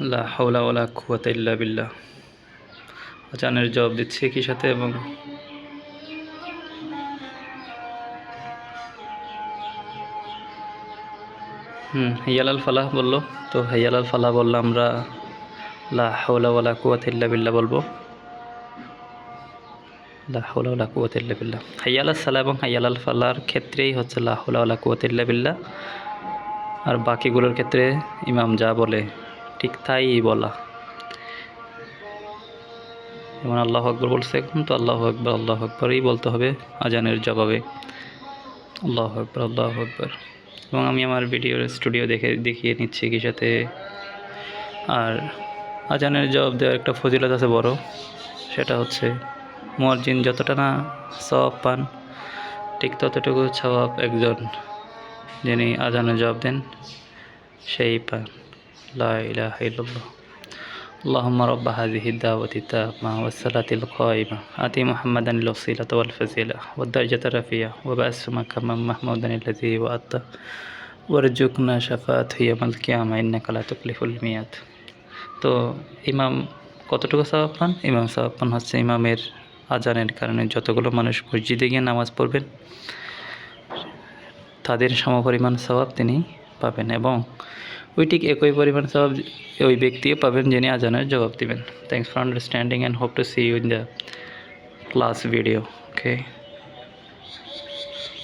লা হাওলা ওয়ালা কুওয়াতা ইল্লা বিল্লাহ। আজানের জবাব দিচ্ছে একই সাথে এবং হাইয়াল আল ফালাহ বললো, তো হাইয়াল আল ফালাহ বললো আমরা লা হাওলা ওয়ালা কুওয়াতা ইল্লা বিল্লাহ বলবো। লা হাওলা ওয়ালা কুওয়াতা ইল্লা বিল্লাহ। হাইয়াল আল সালাহ এবং হাইয়াল আল ফালাহর ক্ষেত্রেই হচ্ছে লা হাওলা ওয়ালা কুওয়াতা ইল্লা বিল্লাহ, আর বাকিগুলোর ক্ষেত্রে ইমাম যা বলে ঠিক তাই বলা। যেমন আল্লাহু আকবার বলছে এখন, তো আল্লাহু আকবরই বলতে হবে আজানের জবাবে। আল্লাহু আকবার, আল্লাহু আকবার। এবং আমি আমার ভিডিওর স্টুডিও দেখিয়ে নিচ্ছি কি সাথে। আর আজানের জবাব দেওয়ার একটা ফজিলত আছে বড়, সেটা হচ্ছে মুয়াজ্জিন যতটা না সওয়াব পান, ঠিক ততটুকু সওয়াব একজন যিনি আজানের জবাব দেন সেই পান। লা ইলাহা ইল্লাল্লাহ। আল্লাহুম্মা রাব্বা হাযিহি দাওয়াতি তাম্মা ওয়াস সালাতিল কায়িমা আতি মুহাম্মাদান আল ওয়াসিলাতা ওয়াল ফাজিলা ওয়াদ দারজাতা রাফিয়া ওয়া বা'আসহু মাকামান মাহমুদান আল্লাযী ওয়া'আতা ওয়ারজুকনা শাফাআতাহু ইয়াওমাল কিয়ামা ইন্নাকা লা তুখলিফুল মিয়াদ। তো ইমাম কতটুকু সওয়াব পান? ইমাম সওয়াব পান হচ্ছে ইমামের আজানের কারণে যতগুলো মানুষ মসজিদে গিয়ে নামাজ পড়বেন তাদের সমপরিমাণ সওয়াব তিনি পাবেন, এবং ওই ঠিক একই পরিমাণ সওয়াব ওই ব্যক্তিও পাবেন যিনি আজানের জবাব দিবেন। Thanks for understanding and hope to see you in the class video. Okay.